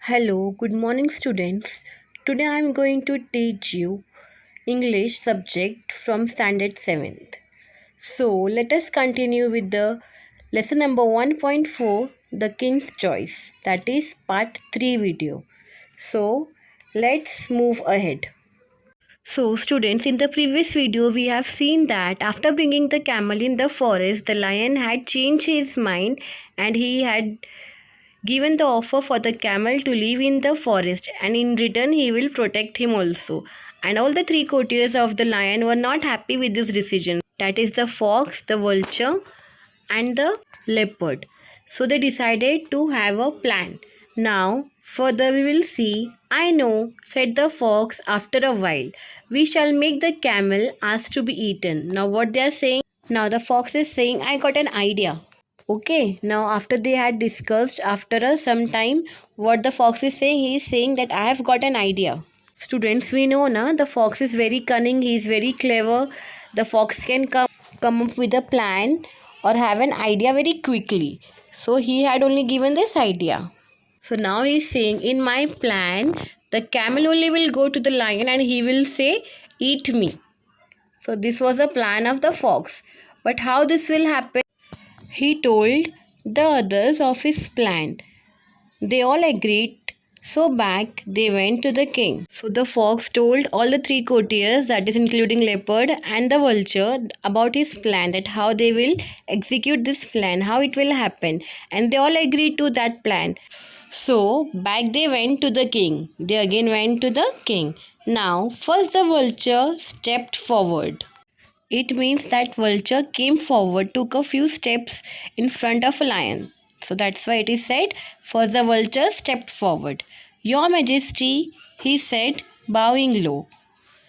Hello, good morning, students. Today I am going to teach you English subject from standard 7th. So, let us continue with the lesson number 1.4, The King's Choice, that is part 3 video. So, let's move ahead. So, students, in the previous video, we have seen that after bringing the camel in the forest, the lion had changed his mind and he had given the offer for the camel to live in the forest, and in return he will protect him also. And all the three courtiers of the lion were not happy with this decision, that is the fox, the vulture and the leopard. So they decided to have a plan. Now further we will see. I know, said the fox after a while, we shall make the camel ask to be eaten. Now what they are saying, now the fox is saying, I got an idea. Okay, now after they had discussed after some time, what the fox is saying, he is saying that I have got an idea. Students, we know na the fox is very cunning, he is very clever. The fox can come up with a plan or have an idea very quickly. So he had only given this idea. So now he is saying, in my plan, the camel only will go to the lion and he will say, eat me. So this was the plan of the fox. But how this will happen? He told the others of his plan. They all agreed. So back they went to the king. So the fox told all the three courtiers, that is including leopard and the vulture, about his plan, that how they will execute this plan, how it will happen. And they all agreed to that plan. So back they went to the king. They again went to the king. Now first the vulture stepped forward. It means that vulture came forward, took a few steps in front of a lion. So that's why it is said, first the vulture stepped forward. Your Majesty, he said, bowing low.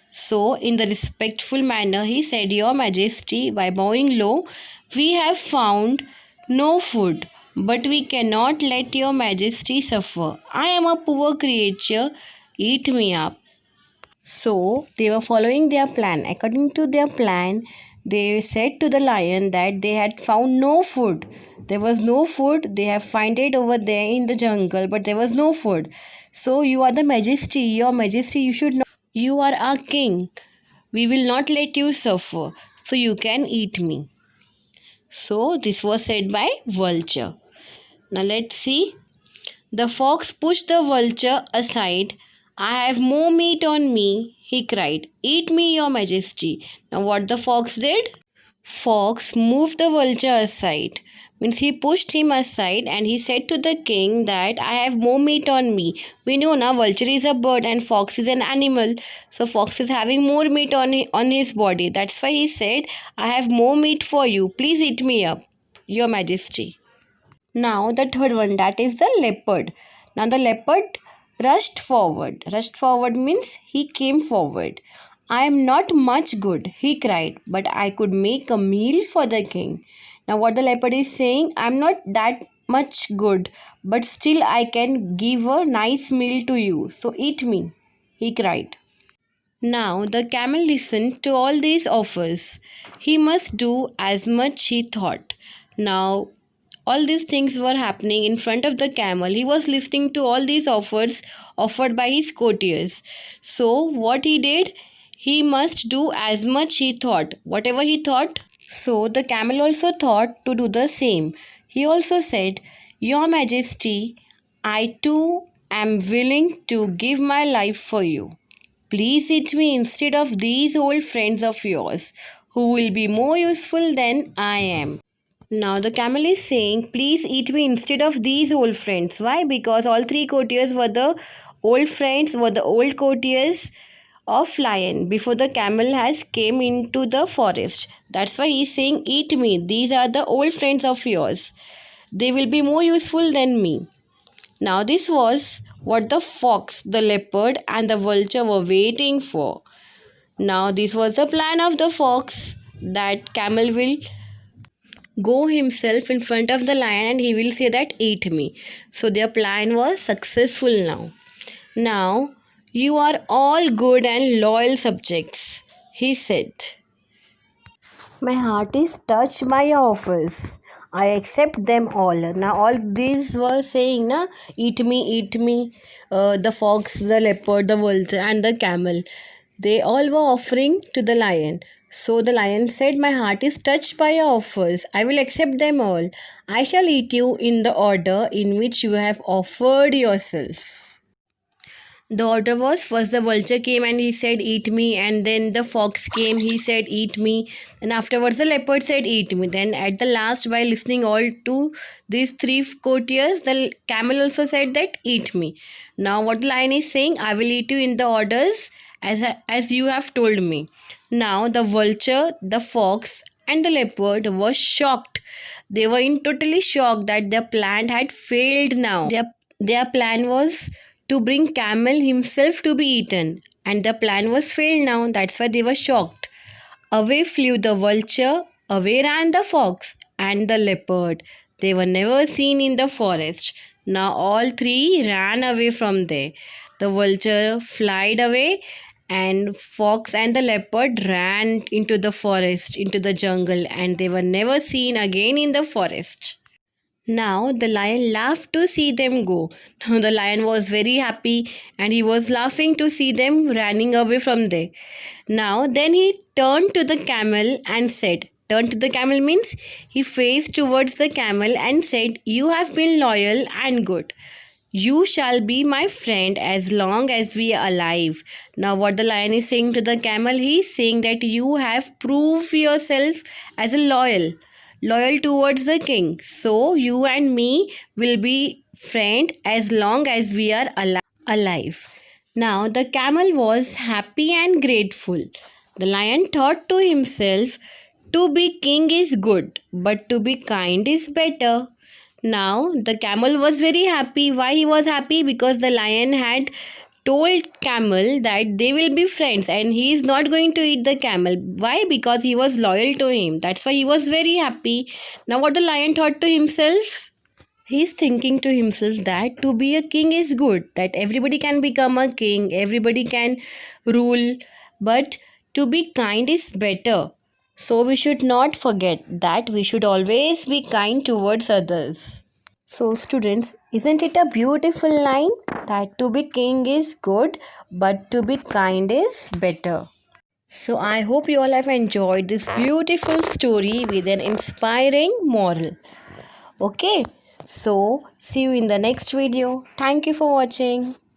So in the respectful manner, he said, Your Majesty, by bowing low, we have found no food, but we cannot let your Majesty suffer. I am a poor creature, eat me up. So they were following their plan. According to their plan, they said to the lion that they had found no food. There was no food. They have found it over there in the jungle, but there was no food. So you are the Majesty. Your Majesty, you should know. You are our king. We will not let you suffer. So you can eat me. So this was said by vulture. Now let's see. The fox pushed the vulture aside. I have more meat on me, he cried. Eat me, your majesty. Now what the fox did? Fox moved the vulture aside. Means he pushed him aside and he said to the king that I have more meat on me. We know now vulture is a bird and fox is an animal. So fox is having more meat on his body. That's why he said, I have more meat for you. Please eat me up, your majesty. Now the third one, that is the leopard. Now the leopard rushed forward. Rushed forward means he came forward. I am not much good, he cried, but I could make a meal for the king. Now what the leopard is saying, I am not that much good, but still I can give a nice meal to you. So eat me, he cried. Now the camel listened to all these offers. He must do as much he thought. Now all these things were happening in front of the camel. He was listening to all these offers offered by his courtiers. So what he did? He must do as much he thought. Whatever he thought. So the camel also thought to do the same. He also said, Your Majesty, I too am willing to give my life for you. Please eat me instead of these old friends of yours, who will be more useful than I am. Now the camel is saying, please eat me instead of these old friends. Why? Because all three courtiers were the old friends, were the old courtiers of lion before the camel has came into the forest. That's why he's saying, eat me. These are the old friends of yours. They will be more useful than me. Now this was what the fox, the leopard and the vulture were waiting for. Now this was the plan of the fox, that camel will go himself in front of the lion and he will say that eat me. So their plan was successful now. Now you are all good and loyal subjects, he said. My heart is touched by your offers. I accept them all. Now all these were saying, na, eat me, the fox, the leopard, the vulture, and the camel. They all were offering to the lion. So the lion said, my heart is touched by your offers. I will accept them all. I shall eat you in the order in which you have offered yourself. The order was, first the vulture came and he said, eat me. And then the fox came, he said, eat me. And afterwards the leopard said, eat me. Then at the last, by listening all to these three courtiers, the camel also said that, eat me. Now what the lion is saying, I will eat you in the orders as you have told me. Now the vulture, the fox, and the leopard were shocked. They were in totally shocked that their plan had failed now. Their plan was to bring camel himself to be eaten, and the plan was failed now. That's why they were shocked. Away flew the vulture, away ran the fox and the leopard. They were never seen in the forest. Now all three ran away from there. The vulture flied away, and fox and the leopard ran into the forest, into the jungle, and they were never seen again in the forest. Now the lion laughed to see them go. Now the lion was very happy and he was laughing to see them running away from there. Now then he turned to the camel and said, turn to the camel means he faced towards the camel and said, you have been loyal and good. You shall be my friend as long as we are alive. Now what the lion is saying to the camel, he is saying that you have proved yourself as a loyal towards the king. So you and me will be friend as long as we are alive. Now the camel was happy and grateful. The lion thought to himself, to be king is good, but to be kind is better. Now the camel was very happy. Why he was happy? Because the lion had told camel that they will be friends and he is not going to eat the camel. Why? Because he was loyal to him. That's why he was very happy. Now what the lion thought to himself? He's thinking to himself that to be a king is good, that everybody can become a king, everybody can rule, but to be kind is better. So we should not forget that we should always be kind towards others. So, students, isn't it a beautiful line that to be king is good, but to be kind is better? So, I hope you all have enjoyed this beautiful story with an inspiring moral. Okay, so see you in the next video. Thank you for watching.